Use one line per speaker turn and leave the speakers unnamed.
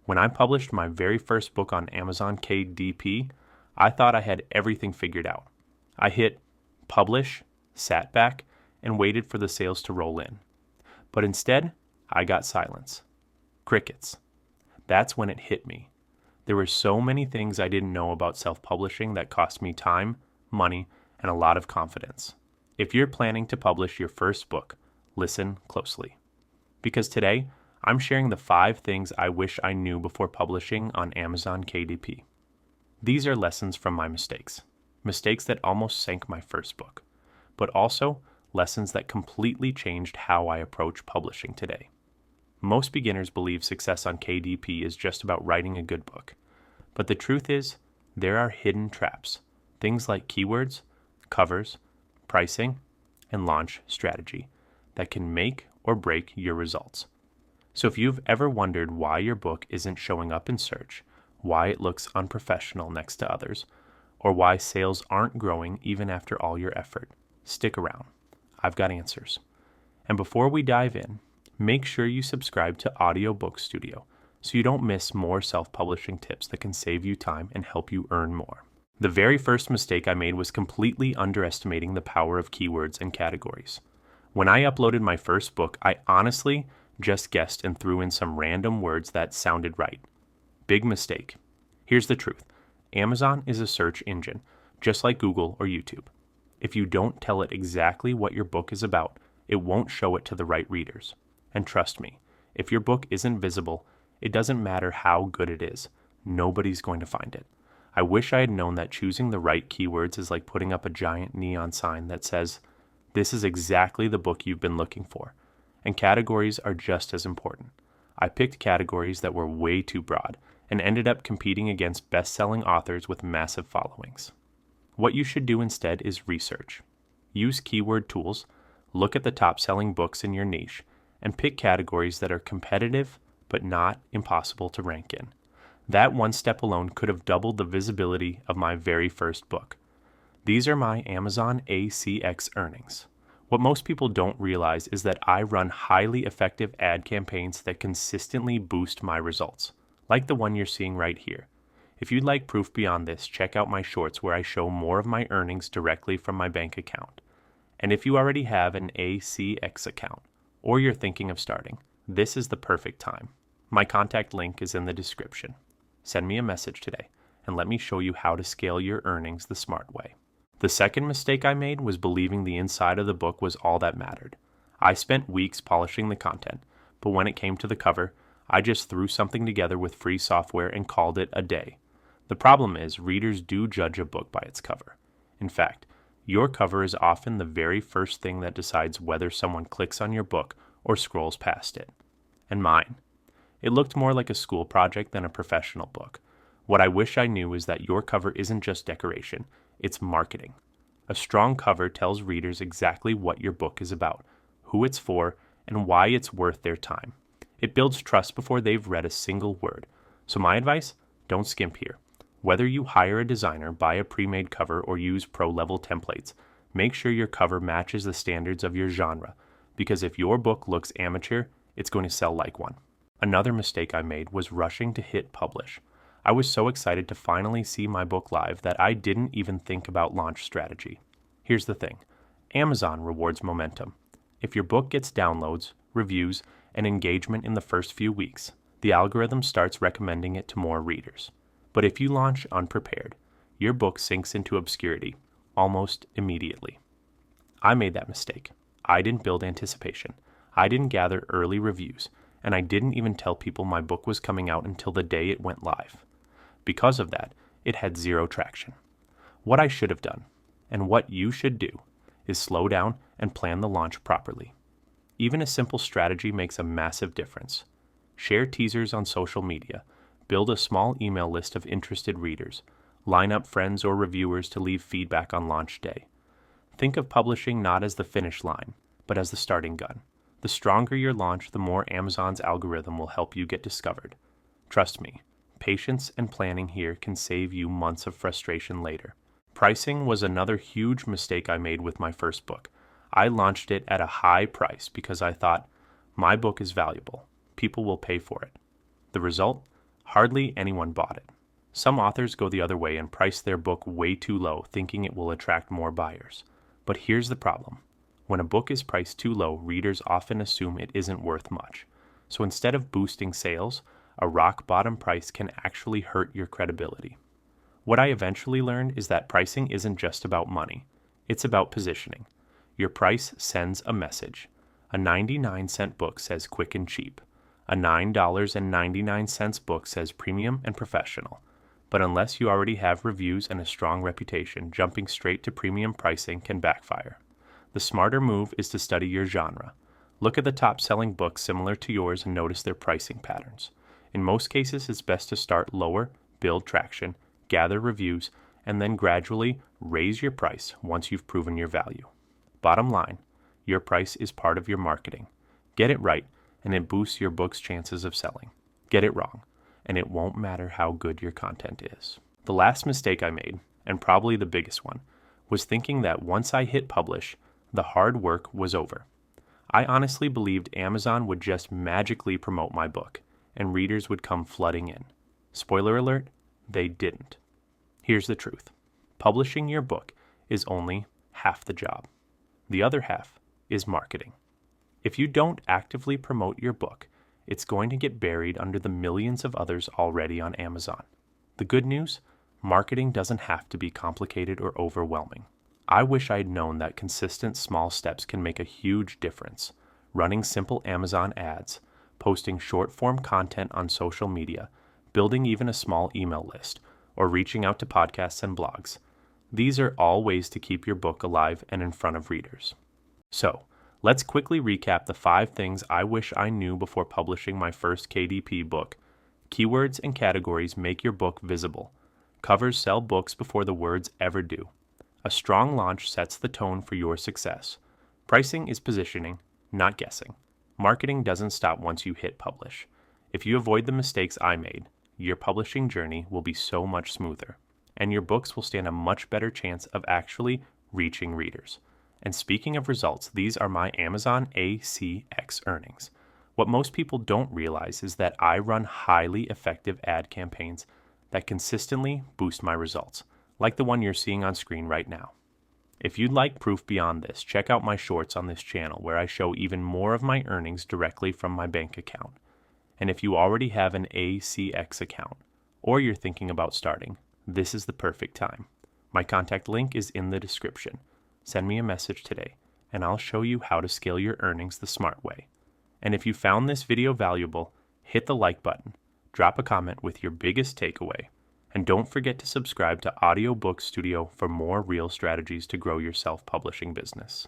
When I published my very first book on Amazon KDP, I thought I had everything figured out. I hit publish, sat back, and waited for the sales to roll in. But instead, I got silence. Crickets. That's when it hit me. There were so many things I didn't know about self-publishing that cost me time, money, and a lot of confidence. If you're planning to publish your first book, listen closely. Because today, I'm sharing the 5 things I wish I knew before publishing on Amazon KDP. These are lessons from my mistakes that almost sank my first book, but also lessons that completely changed how I approach publishing today. Most beginners believe success on KDP is just about writing a good book, but the truth is, there are hidden traps, things like keywords, covers, pricing, and launch strategy that can make or break your results. So if you've ever wondered why your book isn't showing up in search, why it looks unprofessional next to others, or why sales aren't growing even after all your effort, stick around. I've got answers. And before we dive in, make sure you subscribe to Audiobook Studio so you don't miss more self-publishing tips that can save you time and help you earn more. The very first mistake I made was completely underestimating the power of keywords and categories. When I uploaded my first book, I honestly just guessed and threw in some random words that sounded right. Big mistake. Here's the truth. Amazon is a search engine, just like Google or YouTube. If you don't tell it exactly what your book is about, it won't show it to the right readers. And trust me, if your book isn't visible, it doesn't matter how good it is. Nobody's going to find it. I wish I had known that choosing the right keywords is like putting up a giant neon sign that says, "This is exactly the book you've been looking for." And categories are just as important. I picked categories that were way too broad and ended up competing against best-selling authors with massive followings. What you should do instead is research. Use keyword tools, look at the top-selling books in your niche, and pick categories that are competitive but not impossible to rank in. That one step alone could have doubled the visibility of my very first book. These are my Amazon ACX earnings. What most people don't realize is that I run highly effective ad campaigns that consistently boost my results, like the one you're seeing right here. If you'd like proof beyond this, check out my shorts where I show more of my earnings directly from my bank account. And if you already have an ACX account, or you're thinking of starting, this is the perfect time. My contact link is in the description. Send me a message today, and let me show you how to scale your earnings the smart way. The second mistake I made was believing the inside of the book was all that mattered. I spent weeks polishing the content, but when it came to the cover, I just threw something together with free software and called it a day. The problem is, readers do judge a book by its cover. In fact, your cover is often the very first thing that decides whether someone clicks on your book or scrolls past it. And mine. It looked more like a school project than a professional book. What I wish I knew is that your cover isn't just decoration, it's marketing. A strong cover tells readers exactly what your book is about, who it's for, and why it's worth their time. It builds trust before they've read a single word. So my advice, don't skimp here. Whether you hire a designer, buy a pre-made cover, or use pro-level templates, make sure your cover matches the standards of your genre, because if your book looks amateur, it's going to sell like one. Another mistake I made was rushing to hit publish. I was so excited to finally see my book live that I didn't even think about launch strategy. Here's the thing. Amazon rewards momentum. If your book gets downloads, reviews, and engagement in the first few weeks, the algorithm starts recommending it to more readers. But if you launch unprepared, your book sinks into obscurity almost immediately. I made that mistake. I didn't build anticipation. I didn't gather early reviews, and I didn't even tell people my book was coming out until the day it went live. Because of that, it had zero traction. What I should have done, and what you should do, is slow down and plan the launch properly. Even a simple strategy makes a massive difference. Share teasers on social media, build a small email list of interested readers, line up friends or reviewers to leave feedback on launch day. Think of publishing not as the finish line, but as the starting gun. The stronger your launch, the more Amazon's algorithm will help you get discovered. Trust me, patience and planning here can save you months of frustration later. Pricing was another huge mistake I made with my first book. I launched it at a high price because I thought, my book is valuable. People will pay for it. The result? Hardly anyone bought it. Some authors go the other way and price their book way too low, thinking it will attract more buyers. But here's the problem. When a book is priced too low, readers often assume it isn't worth much. So instead of boosting sales, a rock bottom price can actually hurt your credibility. What I eventually learned is that pricing isn't just about money. It's about positioning. Your price sends a message. A 99-cent book says quick and cheap. A $9.99 book says premium and professional. But unless you already have reviews and a strong reputation, jumping straight to premium pricing can backfire. The smarter move is to study your genre. Look at the top-selling books similar to yours and notice their pricing patterns. In most cases, it's best to start lower, build traction, gather reviews, and then gradually raise your price once you've proven your value. Bottom line, your price is part of your marketing. Get it right, and it boosts your book's chances of selling. Get it wrong, and it won't matter how good your content is. The last mistake I made, and probably the biggest one, was thinking that once I hit publish, the hard work was over. I honestly believed Amazon would just magically promote my book, and readers would come flooding in. Spoiler alert, they didn't. Here's the truth. Publishing your book is only half the job. The other half is marketing. If you don't actively promote your book, it's going to get buried under the millions of others already on Amazon. The good news? Marketing doesn't have to be complicated or overwhelming. I wish I'd known that consistent small steps can make a huge difference. Running simple Amazon ads, posting short-form content on social media, building even a small email list, or reaching out to podcasts and blogs. These are all ways to keep your book alive and in front of readers. So, let's quickly recap the 5 things I wish I knew before publishing my first KDP book. Keywords and categories make your book visible. Covers sell books before the words ever do. A strong launch sets the tone for your success. Pricing is positioning, not guessing. Marketing doesn't stop once you hit publish. If you avoid the mistakes I made, your publishing journey will be so much smoother, and your books will stand a much better chance of actually reaching readers. And speaking of results, these are my Amazon ACX earnings. What most people don't realize is that I run highly effective ad campaigns that consistently boost my results, like the one you're seeing on screen right now. If you'd like proof beyond this, check out my shorts on this channel where I show even more of my earnings directly from my bank account. And if you already have an ACX account, or you're thinking about starting, this is the perfect time. My contact link is in the description. Send me a message today, and I'll show you how to scale your earnings the smart way. And if you found this video valuable, hit the like button, drop a comment with your biggest takeaway, and don't forget to subscribe to Audiobook Studio for more real strategies to grow your self-publishing business.